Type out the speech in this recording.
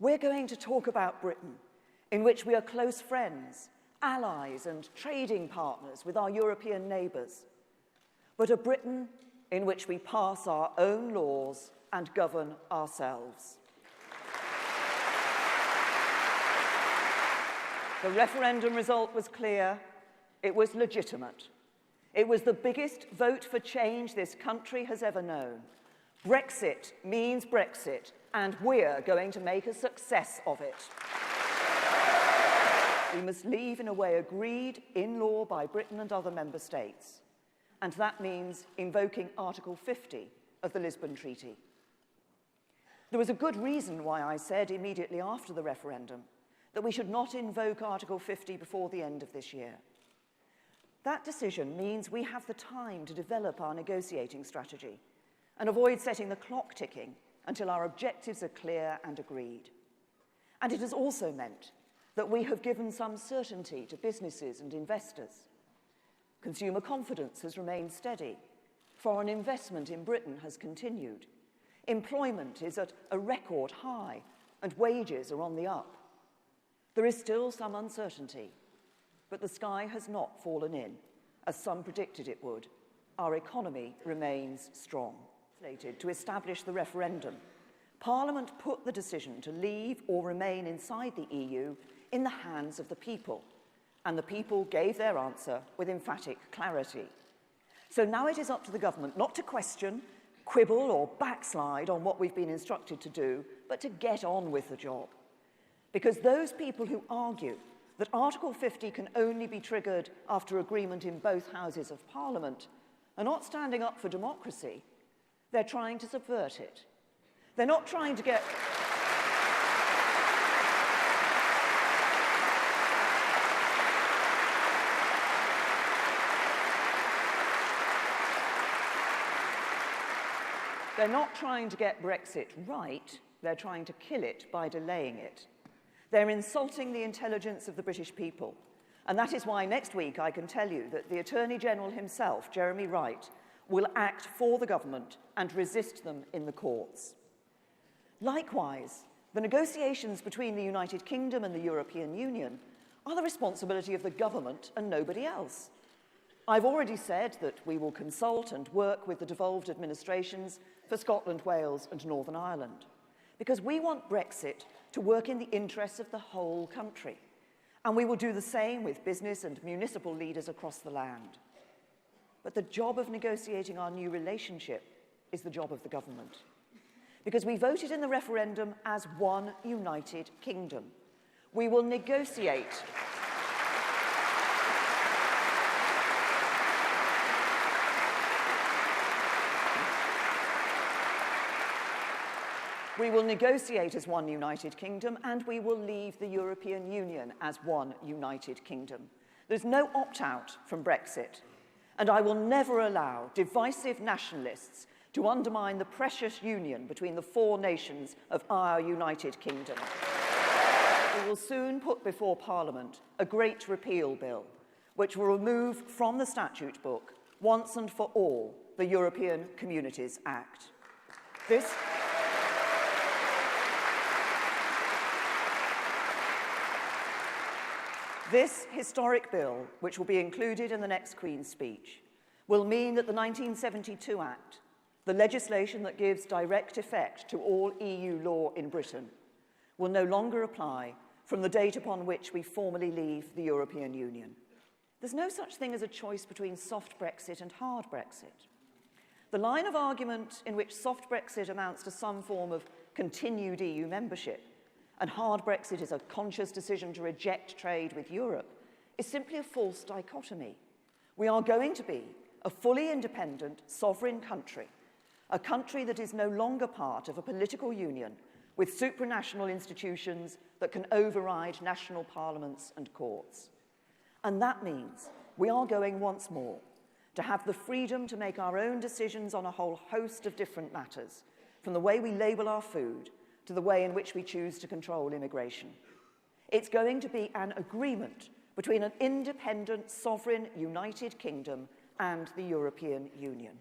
We're going to talk about Britain, in which we are close friends, allies and trading partners with our European neighbours, but a Britain in which we pass our own laws and govern ourselves. The referendum result was clear. It was legitimate. It was the biggest vote for change this country has ever known. Brexit means Brexit, and we're going to make a success of it. We must leave in a way agreed in law by Britain and other member states, and that means invoking Article 50 of the Lisbon Treaty. There was a good reason why I said immediately after the referendum that we should not invoke Article 50 before the end of this year. That decision means we have the time to develop our negotiating strategy and avoid setting the clock ticking until our objectives are clear and agreed. And it has also meant that we have given some certainty to businesses and investors. Consumer confidence has remained steady. Foreign investment in Britain has continued. Employment is at a record high, and wages are on the up. There is still some uncertainty, but the sky has not fallen in, as some predicted it would. Our economy remains strong. To establish the referendum, Parliament put the decision to leave or remain inside the EU in the hands of the people, and the people gave their answer with emphatic clarity. So now it is up to the government not to question, quibble or backslide on what we've been instructed to do, but to get on with the job. Because those people who argue that Article 50 can only be triggered after agreement in both houses of Parliament are not standing up for democracy. They're trying to subvert it. They're not trying to get... They're not trying to get Brexit right. They're trying to kill it by delaying it. They're insulting the intelligence of the British people. And that is why next week I can tell you that the Attorney General himself, Jeremy Wright, will act for the government and resist them in the courts. Likewise, the negotiations between the United Kingdom and the European Union are the responsibility of the government and nobody else. I've already said that we will consult and work with the devolved administrations for Scotland, Wales and Northern Ireland, because we want Brexit to work in the interests of the whole country, and we will do the same with business and municipal leaders across the land. But the job of negotiating our new relationship is the job of the government, because we voted in the referendum as one united kingdom. We will negotiate. We will negotiate as one united kingdom, and we will leave the European Union as one united kingdom. There's no opt-out from Brexit, and I will never allow divisive nationalists to undermine the precious union between the four nations of our United Kingdom. We will soon put before Parliament a great repeal bill, which will remove from the statute book, once and for all, the European Communities Act. This historic bill, which will be included in the next Queen's speech, will mean that the 1972 Act, the legislation that gives direct effect to all EU law in Britain, will no longer apply from the date upon which we formally leave the European Union. There's no such thing as a choice between soft Brexit and hard Brexit. The line of argument in which soft Brexit amounts to some form of continued EU membership and hard Brexit is a conscious decision to reject trade with Europe is simply a false dichotomy. We are going to be a fully independent, sovereign country, a country that is no longer part of a political union with supranational institutions that can override national parliaments and courts. And that means we are going once more to have the freedom to make our own decisions on a whole host of different matters, from the way we label our food to the way in which we choose to control immigration. It's going to be an agreement between an independent, sovereign, United Kingdom and the European Union.